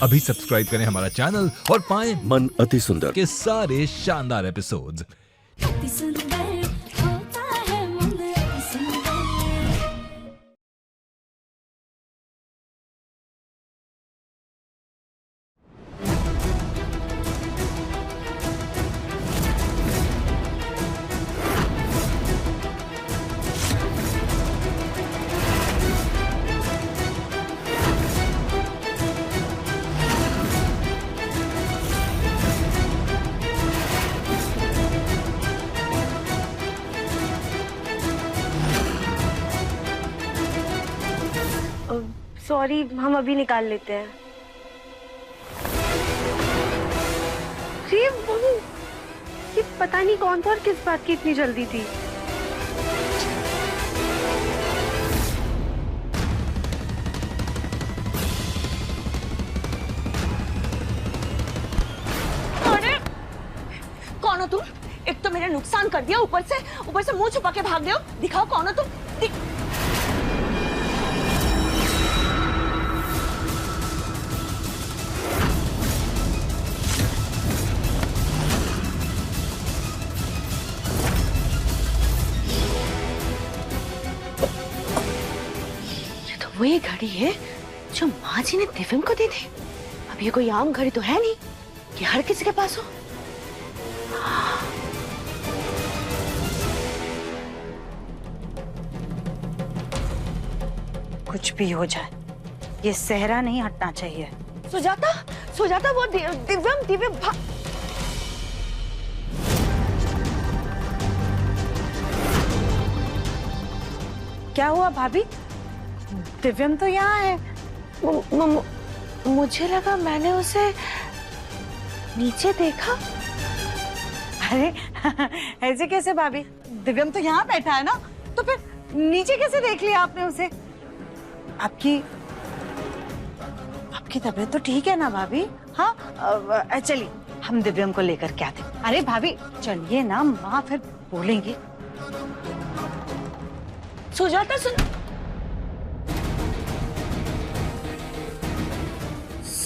अभी सब्सक्राइब करें हमारा चैनल और पाएं मन अति सुंदर के सारे शानदार एपिसोड्स। अति सुंदर होता है मन अति सुंदर। सॉरी, हम अभी निकाल लेते हैं। ये पता नहीं कौन था और किस बात की इतनी जल्दी थी। अरे कौन हो तुम? एक तो मेरा नुकसान कर दिया, ऊपर से मुंह छुपा के भाग रहे हो। दिखाओ कौन हो तुम। वही घड़ी है जो माँ जी ने दिव्यम को दी थी। अब ये कोई आम घड़ी तो है नहीं कि हर किसी के पास हो। कुछ भी हो जाए, ये सेहरा नहीं हटना चाहिए। सुजाता वो दिव्यम क्या हुआ भाभी? दिव्यम तो यहाँ है। मुझे लगा मैंने उसे नीचे देखा। अरे ऐसे कैसे भाभी? दिव्यम तो यहाँ बैठा है ना, तो फिर नीचे कैसे देख लिया आपने उसे? आपकी तबीयत तो ठीक है ना भाभी? हाँ चलिए हम दिव्यम को लेकर के आते। अरे भाभी चलिए ना, माँ फिर बोलेंगी। सुजाता सुन,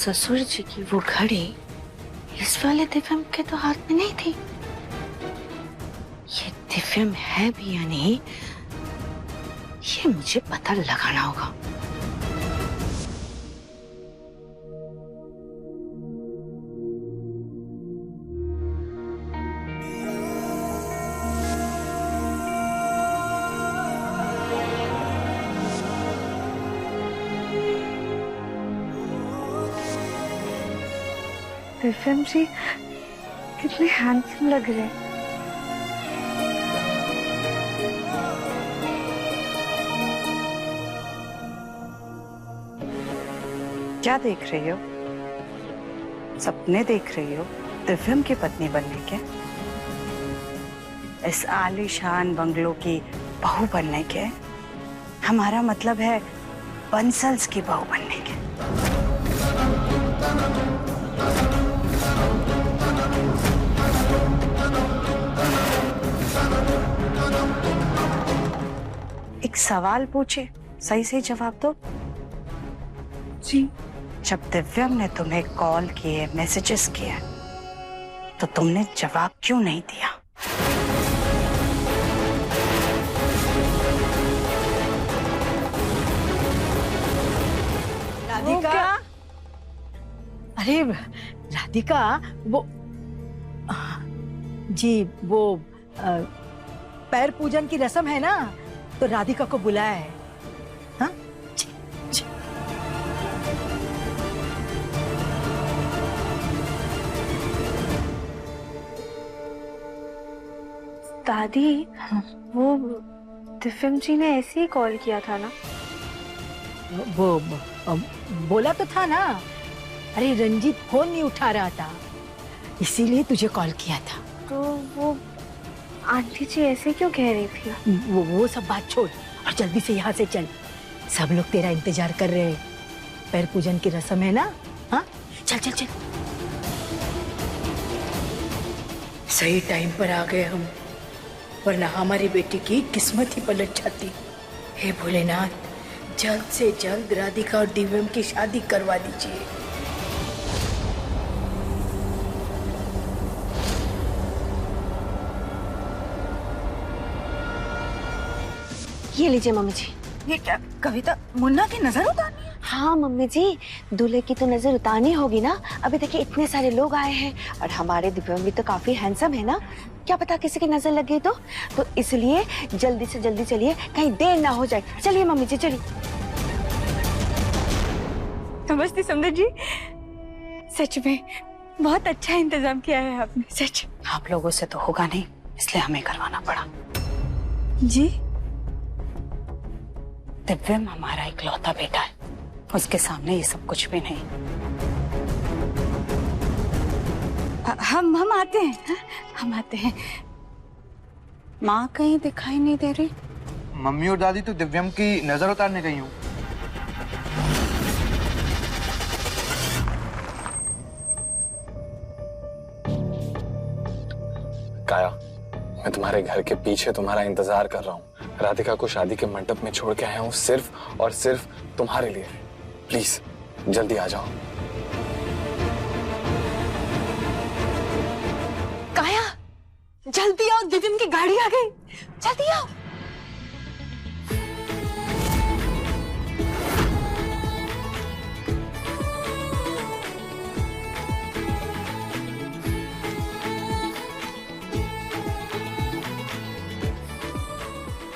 ससुर जी की वो घड़ी इस वाले दिव्यम के तो हाथ में नहीं थी। ये दिव्यम है भी या नहीं, ये मुझे पता लगाना होगा। दिव्यम जी कितने हैंडसम लग रहे हैं। क्या देख रही हो? सपने देख रही हो दिव्यम की पत्नी बनने के? इस आलीशान बंगलों की बहू बनने के? हमारा मतलब है बंसल्स की बहू बनने के। एक सवाल पूछे, सही सही जवाब दो। जी। जब दिव्यम ने तुम्हें कॉल किए, मैसेजेस किए, तो तुमने जवाब क्यों नहीं दिया? राधिका, अरे राधिका, वो जी वो पैर पूजन की रस्म है ना, तो राधिका को बुलाया है। हाँ? दादी, वो दिव्यम जी ने ऐसे ही कॉल किया था ना? वो बोला तो था ना। अरे रंजीत फोन नहीं उठा रहा था, इसीलिए तुझे कॉल किया था। तो वो आंटी जी ऐसे क्यों कह रही थी? वो सब बात छोड़ और जल्दी से यहाँ से चल। सब लोग तेरा इंतजार कर रहे हैं। पैर पूजन की रस्म है ना? हाँ चल चल चल। सही टाइम पर आ गए हम, वरना हमारी बेटी की किस्मत ही पलट जाती। हे भोलेनाथ, जल्द से जल्द राधिका और दिव्यम की शादी करवा दीजिए। ये लीजिए मम्मी जी। ये क्या कविता मुन्ना की नजर उतारनी है? हाँ मम्मी जी, दूल्हे की तो नजर उतारनी होगी ना। अभी देखिए इतने सारे लोग आए हैं और हमारे दिव्यम भी तो काफी हैंडसम है ना, क्या पता किसी की नजर लग गई तो इसलिए जल्दी से जल्दी चलिए, कहीं देर ना हो जाए। चलिए मम्मी जी चलिए। नमस्ते सुंदर जी, सच में बहुत अच्छा इंतजाम किया है आपने, सच। आप लोगों से तो होगा नहीं, इसलिए हमें करवाना पड़ा। जी दिव्यम हमारा इकलौता बेटा है, उसके सामने ये सब कुछ भी नहीं। हम आते हैं, हाँ? हम आते हैं। माँ कहीं दिखाई नहीं दे रही। मम्मी और दादी तो दिव्यम की नजर उतारने गई हूँ। काया, मैं तुम्हारे घर के पीछे तुम्हारा इंतजार कर रहा हूँ। राधिका को शादी के मंडप में छोड़ के आया हूँ सिर्फ और सिर्फ तुम्हारे लिए। प्लीज जल्दी आ जाओ। काया जल्दी आओ, दिव्यम की गाड़ी आ गई, जल्दी आओ।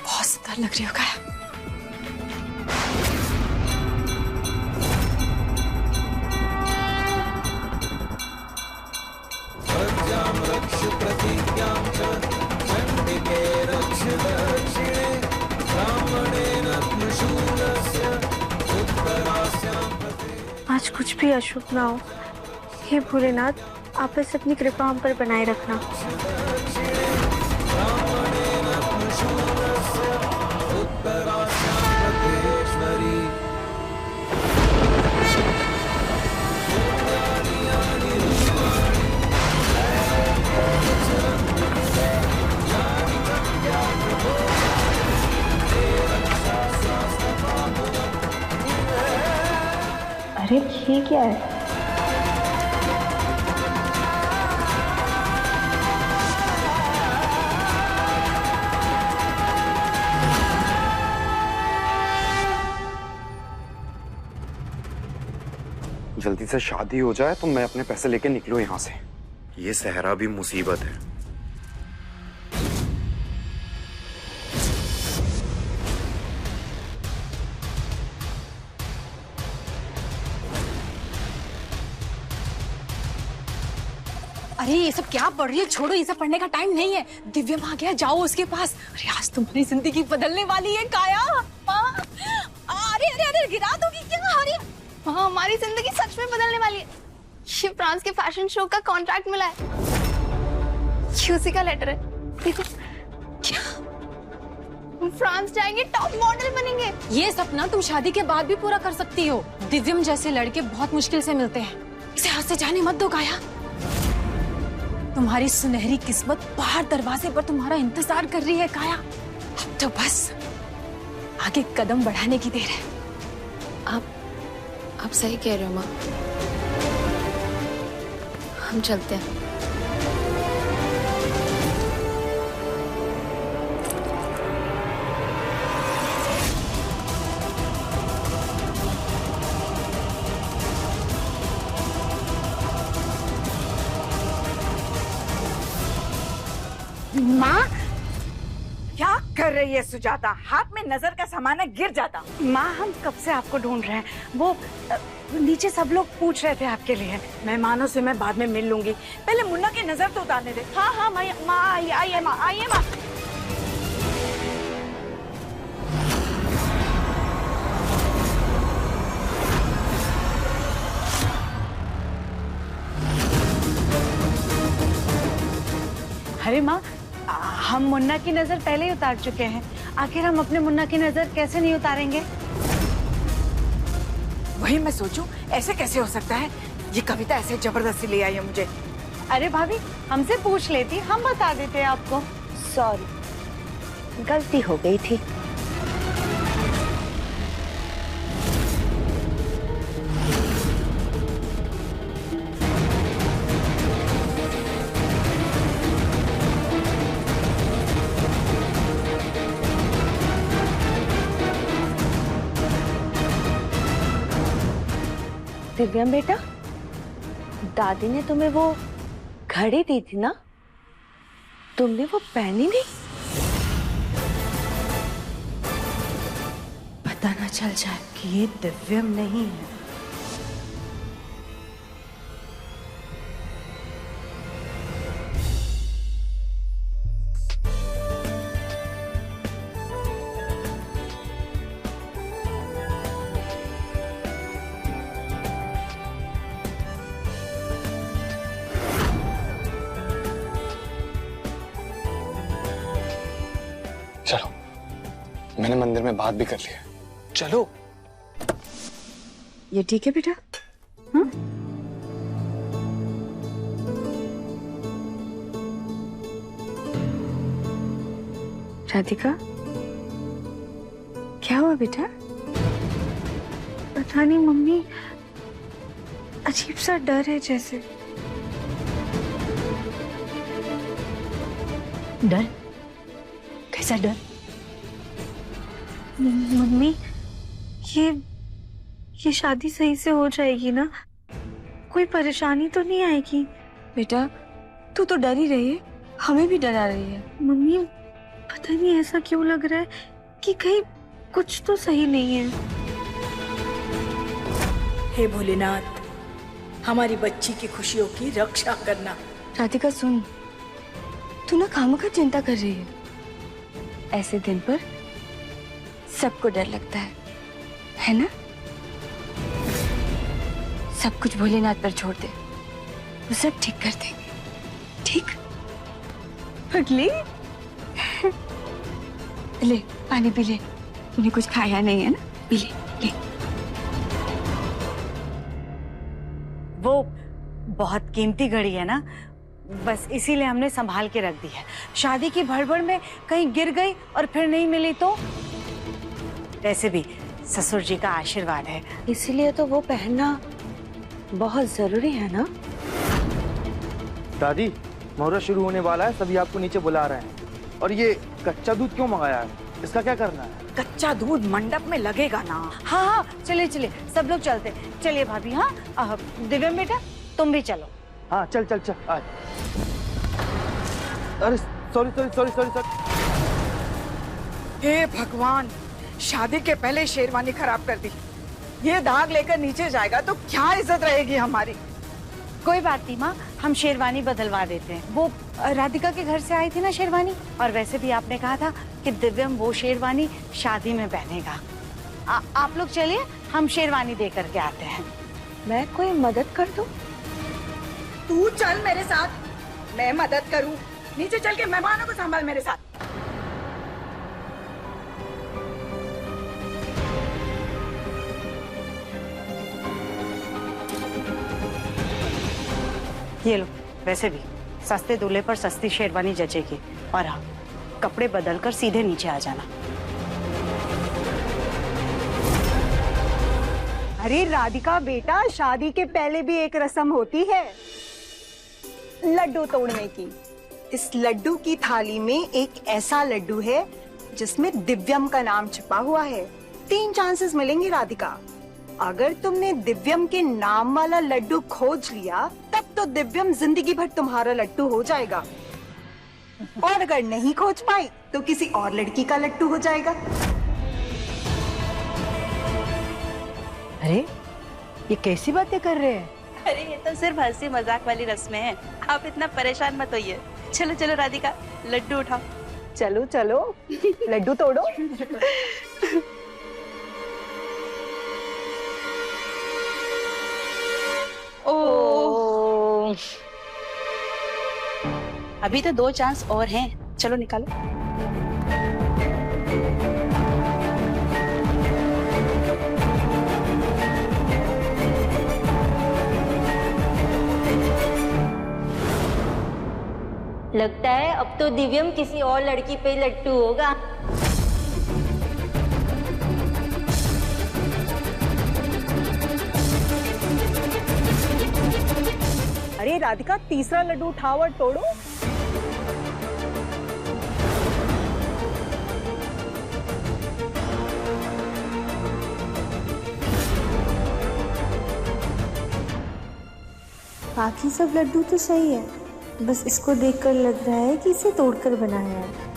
बहुत सुंदर लग रही हो काया। आज कुछ भी अशुभ ना हो, हे भोलेनाथ, आप बस अपनी कृपा हम पर बनाए रखना। अरे ये क्या है? जल्दी से शादी हो जाए तो मैं अपने पैसे लेके निकलूं यहाँ से। ये सहरा भी मुसीबत है। अरे ये सब क्या पढ़ रही है? छोड़ो, ये सब पढ़ने का टाइम नहीं है। दिव्यम आ गया, जाओ उसके पास। अरे आज तुम्हारी जिंदगी बदलने वाली है काया। अरे अरे अरे गिरा दोगी क्या? अरे हाँ, हमारी जिंदगी सच में बदलने वाली है। ये फ्रांस के फैशन शो का कॉन्ट्रैक्ट मिला है, ये उसी का लेटर है। देखो क्या, हम फ्रांस जाएंगे, टॉप मॉडल बनेंगे। ये सपना तुम शादी के बाद भी पूरा कर सकती हो। दिव्यम जैसे लड़के बहुत मुश्किल से मिलते हैं, इसे हाथ से जाने मत दो काया। तुम्हारी सुनहरी किस्मत बाहर दरवाजे पर तुम्हारा इंतजार कर रही है काया। अब तो बस आगे कदम बढ़ाने की देर है। आप सही कह रहे हो माँ, हम चलते हैं। माँ क्या कर रही है सुजाता? हाथ में नजर का सामान है, गिर जाता। माँ हम कब से आपको ढूंढ रहे हैं, वो नीचे सब लोग पूछ रहे थे आपके लिए। मेहमानों से मैं बाद में मिल लूंगी, पहले मुन्ना की नजर तो उतारने दे। हाँ हाँ माँ आइए माँ, आइए माँ। अरे माँ, हम मुन्ना की नजर पहले ही उतार चुके हैं, आखिर हम अपने मुन्ना की नजर कैसे नहीं उतारेंगे? वही मैं सोचूं, ऐसे कैसे हो सकता है? ये कविता ऐसे जबरदस्ती ले आई है मुझे। अरे भाभी, हमसे पूछ लेती, हम बता देते आपको। सॉरी, गलती हो गई थी। दिव्यम बेटा, दादी ने तुम्हें वो घड़ी दी थी ना, तुमने वो पहनी नहीं? पता ना चल जाए कि ये दिव्यम नहीं है। चलो, मैंने मंदिर में बात भी कर ली है, चलो। ये ठीक है बेटा? हाँ? राधिका, क्या हुआ बेटा? पता नहीं मम्मी, अजीब सा डर है जैसे। डर? कैसा डर? मम्मी, ये शादी सही से हो जाएगी ना? कोई परेशानी तो नहीं आएगी? बेटा, तू तो डर ही रही है, हमें भी डरा रही है। मम्मी, पता नहीं ऐसा क्यों लग रहा है कि कहीं कुछ तो सही नहीं है। हे भोलेनाथ, हमारी बच्ची की खुशियों की रक्षा करना। राधिका सुन, तू ना खामखा चिंता कर रही है। ऐसे दिन पर सबको डर लगता है ना? सब कुछ भोलेनाथ पर छोड़ दे, वो सब ठीक कर देंगे। ठीक? पगली, ले पानी पी ले, तूने कुछ खाया नहीं है ना? पी ले, ले। वो बहुत कीमती घड़ी है ना, बस इसीलिए हमने संभाल के रख दी है। शादी की भड़बड़ में कहीं गिर गई और फिर नहीं मिली तो? वैसे भी ससुर जी का आशीर्वाद है, इसीलिए तो वो पहनना बहुत जरूरी है ना? दादी, मुहूर्त शुरू होने वाला है, सभी आपको नीचे बुला रहे हैं। और ये कच्चा दूध क्यों मंगाया है? इसका क्या करना है? कच्चा दूध मंडप में लगेगा ना। हाँ हाँ, चलिए चलिए, सब लोग चलते। चलिए भाभी। हाँ दिव्यम बेटा, तुम भी चलो। हाँ चल चल चल। आज अरे sorry sorry sorry sorry sorry. हे भगवान, शादी के पहले शेरवानी खराब कर दी। ये दाग लेकर नीचे जाएगा तो क्या इज्जत रहेगी हमारी। कोई बात नहीं माँ, हम शेरवानी बदलवा देते हैं। वो राधिका के घर से आई थी ना शेरवानी, और वैसे भी आपने कहा था कि दिव्यम वो शेरवानी शादी में पहनेगा। आप लोग चलिए, हम शेरवानी दे करके आते हैं। मैं कोई मदद कर दूं? तू चल मेरे साथ, मैं मदद करूं। नीचे चल के मेहमानों को संभाल मेरे साथ। ये लो, वैसे भी सस्ते दूल्हे पर सस्ती शेरवानी जचेगी। और हाँ, कपड़े बदलकर सीधे नीचे आ जाना। अरे राधिका बेटा, शादी के पहले भी एक रस्म होती है, लड्डू तोड़ने की। इस लड्डू की थाली में एक ऐसा लड्डू है जिसमें दिव्यम का नाम छिपा हुआ है। 3 चांसेस मिलेंगे राधिका। अगर तुमने दिव्यम के नाम वाला लड्डू खोज लिया, तब तो दिव्यम जिंदगी भर तुम्हारा लड्डू हो जाएगा। और अगर नहीं खोज पाई तो किसी और लड़की का लड्डू हो जाएगा। अरे ये कैसी बातें कर रहे हैं? अरे ये तो सिर्फ हंसी मजाक वाली रस्में हैं, आप इतना परेशान मत होइए। चलो चलो राधिका, लड्डू उठाओ। चलो चलो, लड्डू तोड़ो। ओ, अभी तो 2 चांस और हैं, चलो निकालो। लगता है अब तो दिव्यम किसी और लड़की पे लट्टू होगा। अरे राधिका, तीसरा लड्डू उठाओ और तोड़ो। बाकी सब लड्डू तो सही है, बस इसको देखकर लग रहा है कि इसे तोड़कर बनाया है।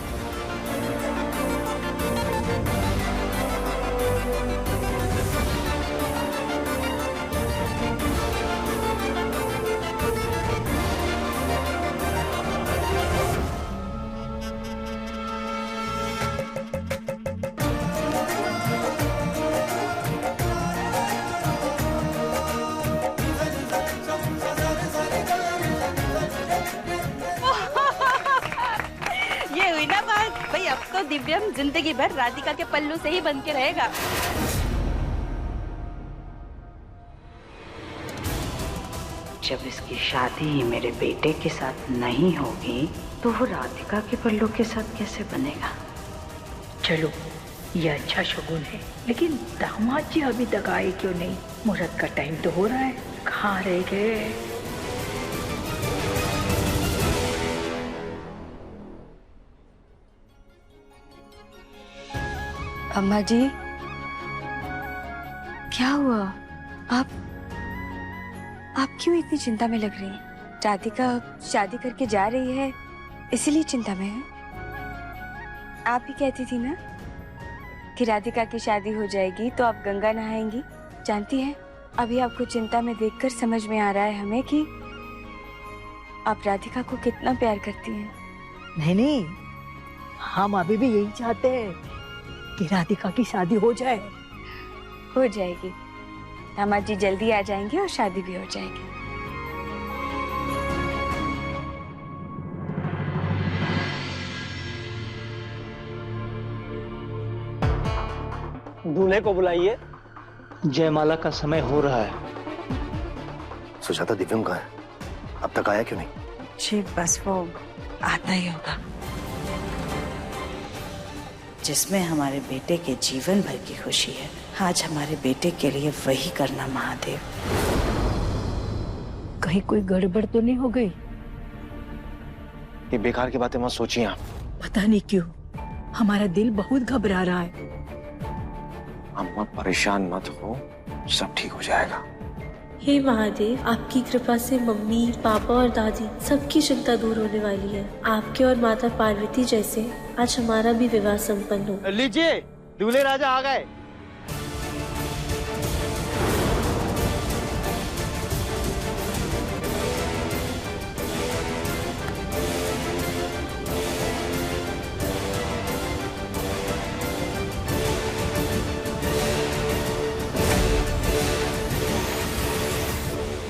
ये हुई ना बात भाई। अब तो दिव्यम जिंदगी भर राधिका के पल्लू से ही बन के रहेगा। जब इसकी शादी ही मेरे बेटे के साथ नहीं होगी तो वो राधिका के पल्लू के साथ कैसे बनेगा? चलो, ये अच्छा शगुन है, लेकिन दामाद जी अभी तक आए क्यों नहीं? मुहूर्त का टाइम तो हो रहा है, कहाँ रह गए? अम्मा जी, क्या हुआ? आप क्यों इतनी चिंता में लग रही हैं? राधिका शादी करके जा रही है, इसीलिए चिंता में है। आप ही कहती थी ना कि राधिका की शादी हो जाएगी तो आप गंगा नहाएंगी। जानती हैं, अभी आपको चिंता में देखकर समझ में आ रहा है हमें कि आप राधिका को कितना प्यार करती हैं। नहीं, हम अभी भी यही चाहते हैं कि राधिका की शादी हो जाए। हो जाएगी, दामाद जी जल्दी आ जाएंगे और शादी भी हो जाएगी। दूल्हे को बुलाइए, जयमाला का समय हो रहा है। सुजाता, दिव्यम कहाँ है? अब तक आया क्यों नहीं? जी बस वो आता ही होगा। जिसमें हमारे बेटे के जीवन भर की खुशी है, आज हमारे बेटे के लिए वही करना महादेव। कहीं कोई गड़बड़ तो नहीं हो गई? ये बेकार की बातें मत सोचिए आप। पता नहीं क्यों हमारा दिल बहुत घबरा रहा है। अम्मा परेशान मत हो, सब ठीक हो जाएगा। हे महादेव, आपकी कृपा से मम्मी, पापा और दादी सबकी चिंता दूर होने वाली है। आपके और माता पार्वती जैसे आज हमारा भी विवाह संपन्न हो। लीजिए, दूल्हे राजा आ गए।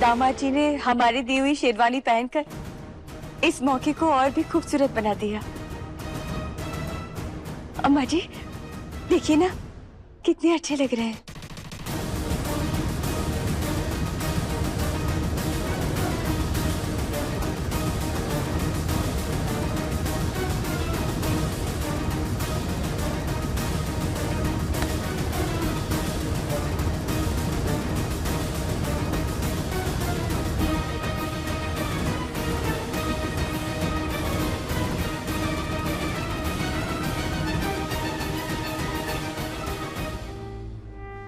दामाद जी ने हमारी दी हुई शेरवानी पहनकर इस मौके को और भी खूबसूरत बना दिया। अम्मा जी देखिए ना, कितने अच्छे लग रहे हैं।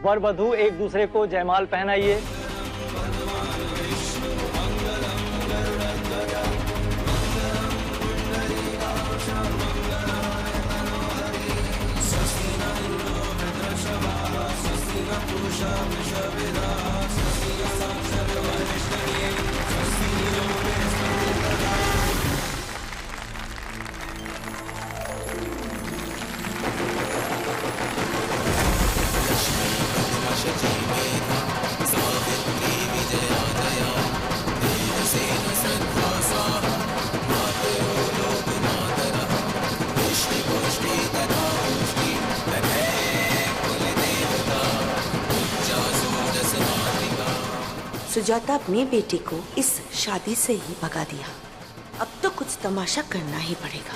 वर वधू एक दूसरे को जयमाल पहनाइए। सुजाता अपनी बेटी को इस शादी से ही भगा दिया। अब तो कुछ तमाशा करना ही पड़ेगा।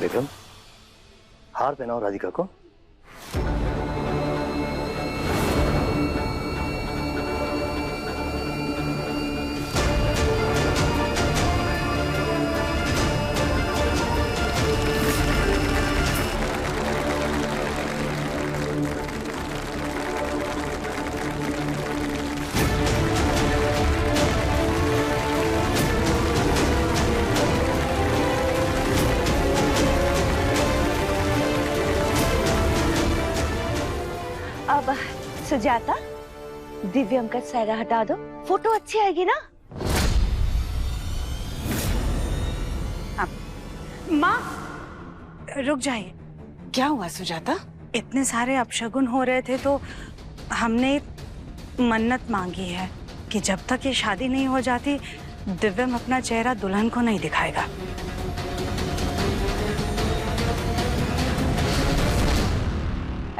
दिव्यम, हार पहनाओ राधिका को। अब सुजाता, दिव्यम का सहरा हटा दो, फोटो अच्छी आएगी ना? माँ रुक जाइए। क्या हुआ सुजाता? इतने सारे अपशगुन हो रहे थे तो हमने मन्नत मांगी है कि जब तक ये शादी नहीं हो जाती दिव्यम अपना चेहरा दुल्हन को नहीं दिखाएगा।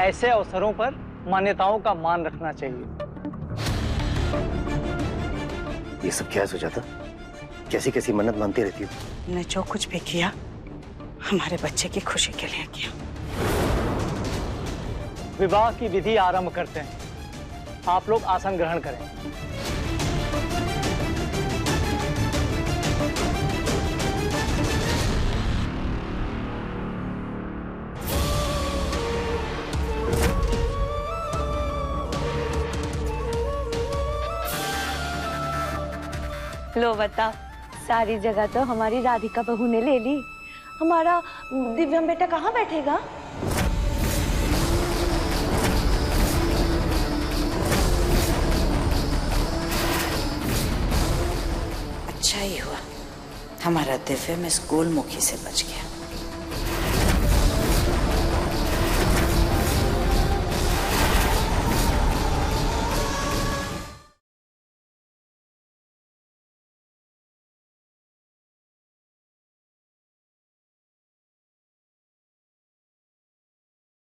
ऐसे अवसरों पर मान्यताओं का मान रखना चाहिए। ये सब क्या है सुजाता? कैसी कैसी मन्नत मानती रहती हो? ने जो कुछ भी किया हमारे बच्चे की खुशी के लिए किया। विवाह की विधि आरंभ करते हैं। आप लोग आसन ग्रहण करें। लो बता, सारी जगह तो हमारी राधिका बहू ने ले ली। हमारा दिव्यम बेटा कहाँ बैठेगा? अच्छा ही हुआ हमारा दिव्यम स्कूल मुखी से बच गया।